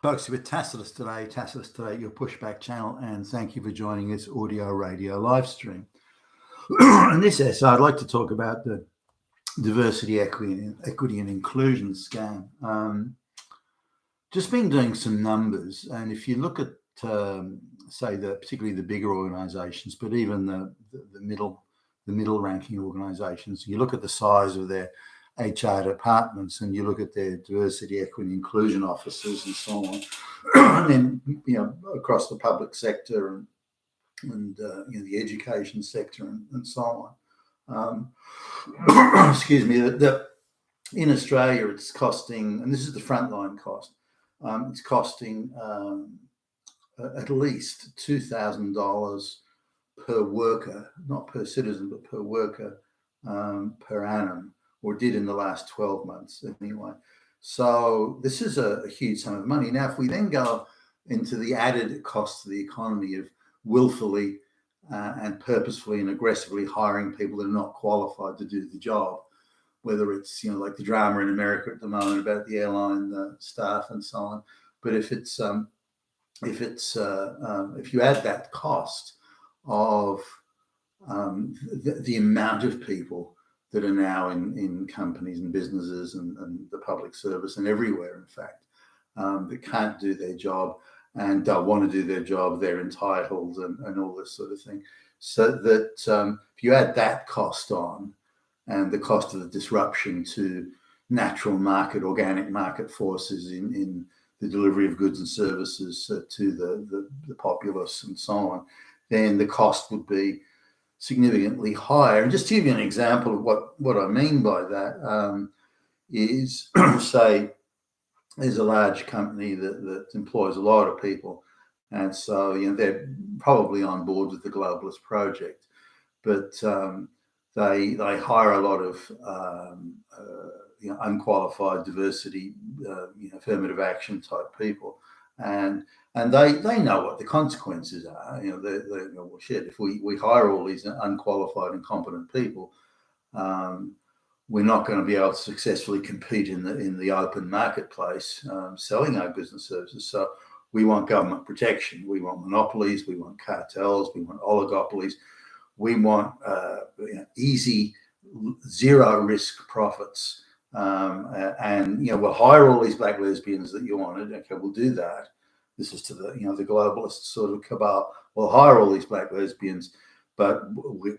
Folks, with Tacitus today, your pushback channel, and thank you for joining this audio radio live stream. In this essay, I'd like to talk about the diversity, equity and inclusion scam. Just been doing some numbers, and if you look at, say, particularly the bigger organisations, but even the middle ranking organisations, you look at the size of their HR departments, and you look at their diversity, equity, inclusion officers, and so on, and then across the public sector and the education sector and so on. Excuse me. In Australia, it's costing, and this is the frontline cost. It's costing at least $2,000 per worker, not per citizen, but per worker per annum, or did in the last 12 months anyway. So this is a huge sum of money. Now, if we then go into the added cost to the economy of willfully and purposefully and aggressively hiring people that are not qualified to do the job, whether it's like the drama in America at the moment about the airline staff and so on, but if you add that cost of the amount of people that are now in companies and businesses and the public service and everywhere, in fact, that can't do their job and don't want to do their job, they're entitled and all this sort of thing. So that if you add that cost on, and the cost of the disruption to natural market, organic market forces in the delivery of goods and services to the populace and so on, then the cost would be significantly higher. And just to give you an example of what I mean by that is, say, there's a large company that employs a lot of people, and so they're probably on board with the Globalist project, but they hire a lot of unqualified diversity, affirmative action type people, and they know what the consequences are. They go, well, shit, if we hire all these unqualified, incompetent people, we're not going to be able to successfully compete in the open marketplace selling our goods and services. So we want government protection. We want monopolies. We want cartels. We want oligopolies. We want easy, zero risk profits. And we'll hire all these black lesbians that you wanted. Okay, we'll do that. This is to the the globalist sort of cabal. We'll hire all these black lesbians, but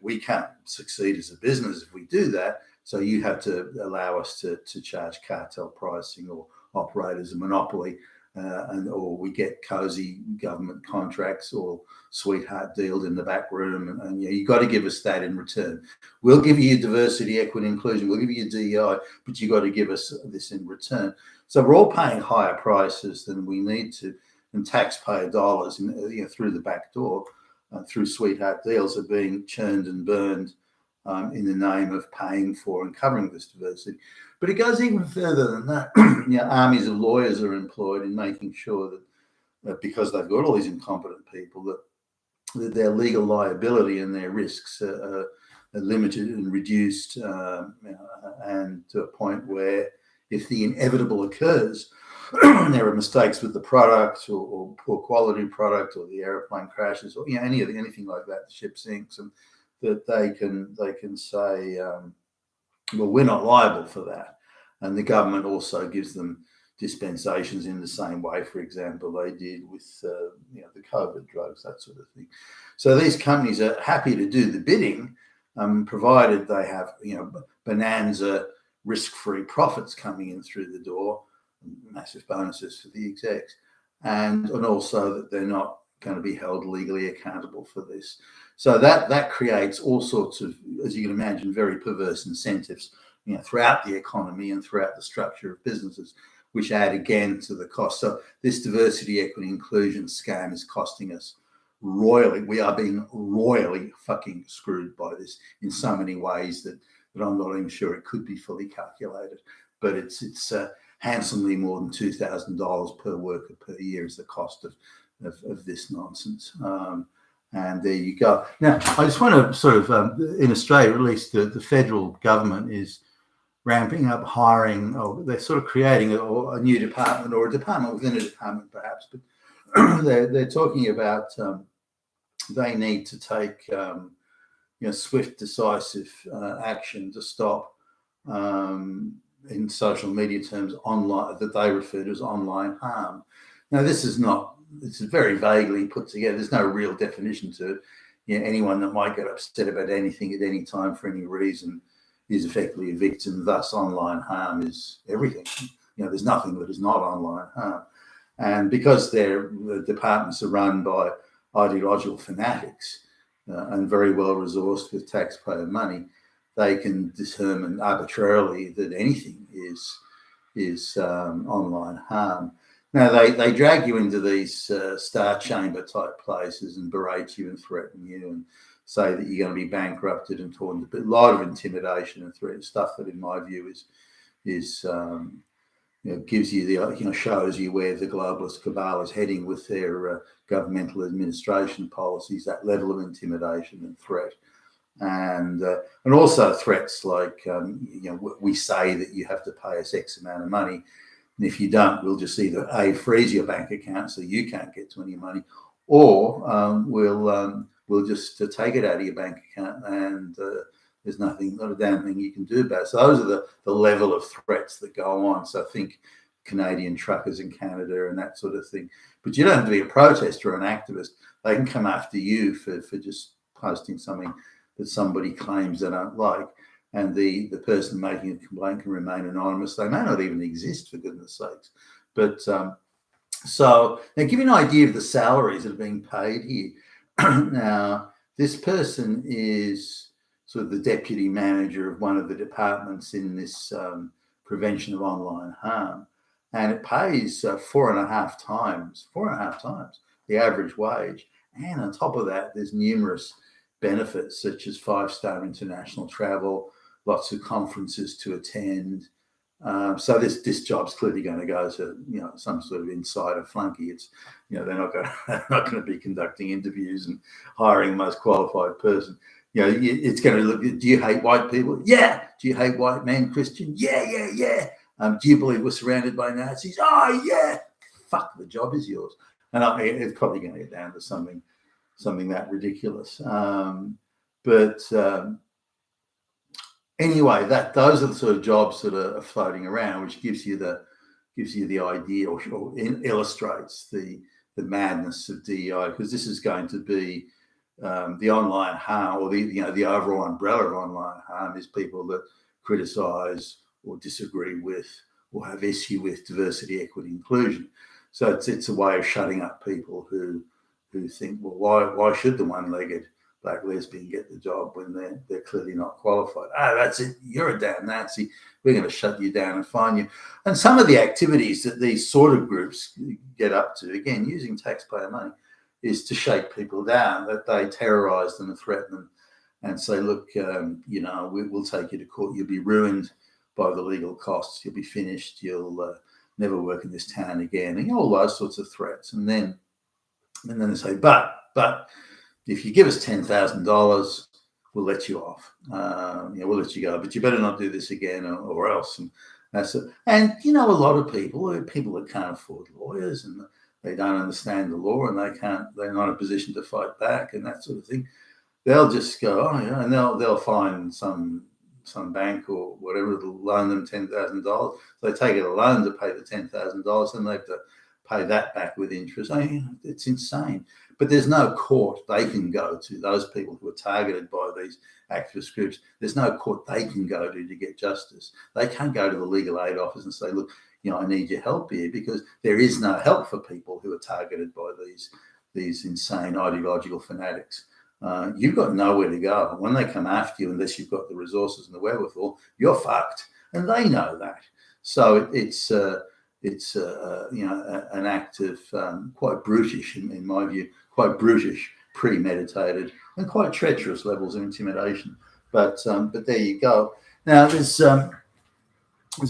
we can't succeed as a business if we do that. So you have to allow us to charge cartel pricing or operate as a monopoly, or we get cozy government contracts or sweetheart deals in the back room, and you got to give us that in return. We'll give you diversity, equity, inclusion. We'll give you DEI, but you got to give us this in return. So we're all paying higher prices than we need to, and taxpayer dollars through the back door, through sweetheart deals, are being churned and burned in the name of paying for and covering this diversity. But it goes even further than that. Armies of lawyers are employed in making sure that because they've got all these incompetent people, that their legal liability and their risks are limited and reduced, and to a point where if the inevitable occurs, there are mistakes with the product or poor quality product, or the airplane crashes, or anything like that, the ship sinks, and that they can say, well, we're not liable for that. And the government also gives them dispensations in the same way, for example, they did with the COVID drugs, that sort of thing. So these companies are happy to do the bidding, provided they have bonanza risk-free profits coming in through the door, massive bonuses for the execs, and also that they're not going to be held legally accountable for this. So that creates all sorts of, as you can imagine, very perverse incentives throughout the economy and throughout the structure of businesses, which add again to the cost. So this diversity, equity, inclusion scam is costing us royally. We are being royally fucking screwed by this in so many ways that I'm not even sure it could be fully calculated. But it's handsomely more than $2,000 per worker per year is the cost of this nonsense. And there you go. Now, I just want to sort of, in Australia, at least the federal government is ramping up hiring, or they're sort of creating a new department, or a department within a department perhaps, but they're talking about they need to take swift, decisive action to stop, in social media terms, online, that they refer to as online harm. Now, this is very vaguely put together. There's no real definition to it. Anyone that might get upset about anything at any time for any reason is effectively a victim. Thus, online harm is everything. There's nothing that is not online harm. And because the departments are run by ideological fanatics and very well resourced with taxpayer money, they can determine arbitrarily that anything is online harm. Now, they drag you into these star chamber type places and berate you and threaten you and say that you're going to be bankrupted and torn to a lot of intimidation and threat stuff that, in my view, gives you shows you where the globalist cabal is heading with their governmental administration policies, that level of intimidation and threat. And also threats like, we say that you have to pay us X amount of money, and if you don't, we'll just either freeze your bank account so you can't get to any money, or we'll just take it out of your bank account, and there's not a damn thing you can do about it. So those are the level of threats that go on. So I think Canadian truckers in Canada and that sort of thing. But you don't have to be a protester or an activist. They can come after you for just posting something that somebody claims they don't like, and the person making a complaint can remain anonymous. They may not even exist, for goodness sakes. But so now, give you an idea of the salaries that are being paid here. Now, this person is sort of the deputy manager of one of the departments in this prevention of online harm, and it pays 4.5 times the average wage. And on top of that, there's numerous benefits such as 5-star international travel, lots of conferences to attend. So this job's clearly going to go to some sort of insider flunky. It's they're not going to be conducting interviews and hiring the most qualified person. It's going to look. Do you hate white people? Yeah. Do you hate white men, Christian? Yeah. Do you believe we're surrounded by Nazis? Oh yeah. Fuck, the job is yours. And it's probably going to get down to something that ridiculous. Anyway, those are the sort of jobs that are floating around, which gives you the idea, or illustrates the madness of DEI, because this is going to be the online harm, or the overall umbrella of online harm is people that criticise or disagree with or have issue with diversity, equity, inclusion. So it's a way of shutting up people who think, well, why should the one-legged black lesbian get the job when they're clearly not qualified? That's it. You're a damn Nazi. We're going to shut you down and fine you. And some of the activities that these sort of groups get up to, again, using taxpayer money, is to shake people down, that they terrorise them and threaten them and say, look, we'll take you to court. You'll be ruined by the legal costs. You'll be finished. You'll never work in this town again. And all those sorts of threats. And then they say, but if you give us $10,000, we'll let you off. We'll let you go, but you better not do this again, or else. And that's it. And a lot of people that can't afford lawyers, and they don't understand the law, and they're not in a position to fight back and that sort of thing. They'll just go, and they'll find some bank or whatever that'll loan them $10,000. They take out a loan to pay the $10,000, and they have to pay that back with interest. It's insane. But there's no court they can go to, those people who are targeted by these activist groups. There's no court they can go to get justice. They can't go to the legal aid office and say, look, I need your help here, because there is no help for people who are targeted by these insane ideological fanatics. You've got nowhere to go. And when they come after you, unless you've got the resources and the wherewithal, you're fucked. And they know that. So it's an act of quite brutish, in my view, quite brutish, premeditated, and quite treacherous levels of intimidation. But there you go. Now there's a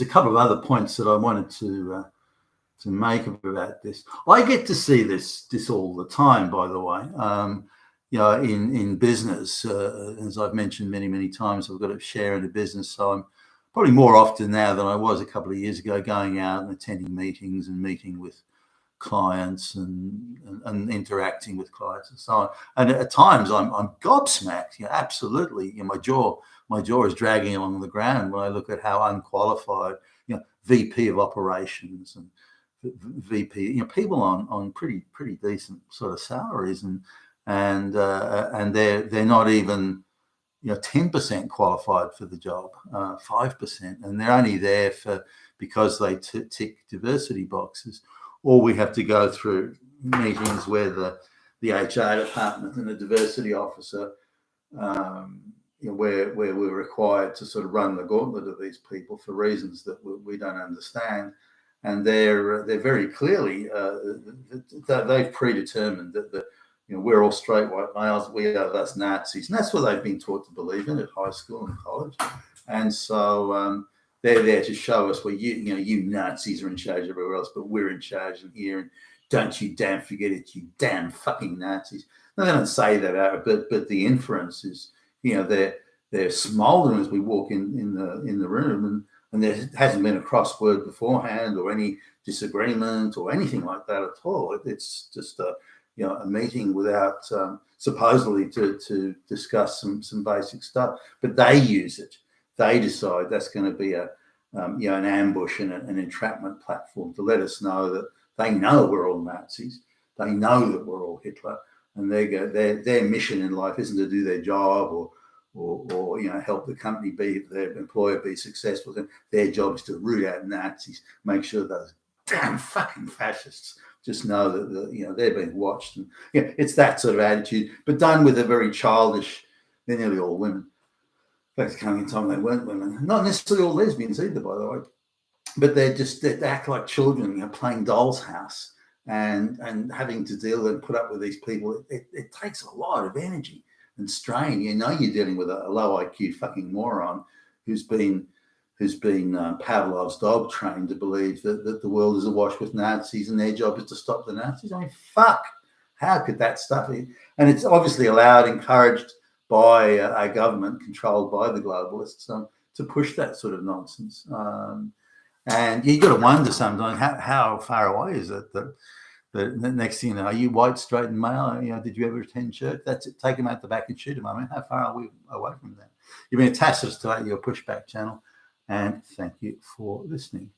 couple of other points that I wanted to make about this. I get to see this all the time, by the way. In business, as I've mentioned many times, I've got a share in a business, so I'm probably more often now than I was a couple of years ago, going out and attending meetings and meeting with clients and interacting with clients and so on. And at times I'm gobsmacked. Absolutely. My jaw is dragging along the ground when I look at how unqualified, VP of operations and VP, people on pretty decent sort of salaries, and they're not even 10% qualified for the job, 5%, and they're only there because they tick diversity boxes. Or we have to go through meetings where the HR department and the diversity officer, where we're required to sort of run the gauntlet of these people for reasons that we don't understand, and they're very clearly they've predetermined that we're all straight white males, we are thus Nazis, and that's what they've been taught to believe in at high school and college, and so they're there to show us, well, you Nazis are in charge everywhere else, but we're in charge in here, and don't you damn forget it, you damn fucking Nazis. Now, they don't say that out, but the inference is, they're smouldering as we walk in the room, and there hasn't been a crossword beforehand or any disagreement or anything like that at all. It's just a meeting without supposedly to discuss some basic stuff, but they use it. They decide that's going to be an ambush and an entrapment platform to let us know that they know we're all Nazis. They know that we're all Hitler, and their mission in life isn't to do their job or help the company their employer be successful. Their job is to root out Nazis, make sure those damn fucking fascists just know that they're being watched. And it's that sort of attitude, but done with a very childish. They're nearly all women. In fact, coming in time they weren't women. Not necessarily all lesbians either, by the way. But they act like children, playing doll's house and having to deal and put up with these people. It takes a lot of energy and strain. You're dealing with a low IQ fucking moron who's been Pavlov's dog trained to believe that the world is awash with Nazis and their job is to stop the Nazis. I mean, fuck, how could that stuff? And it's obviously encouraged by a government controlled by the globalists to push that sort of nonsense. And you've got to wonder sometimes how far away is it that the next thing you know, are you white, straight and male? Did you ever attend church? That's it. Take them out the back and shoot them. I mean, how far are we away from that? You've been attached to your pushback channel, and thank you for listening.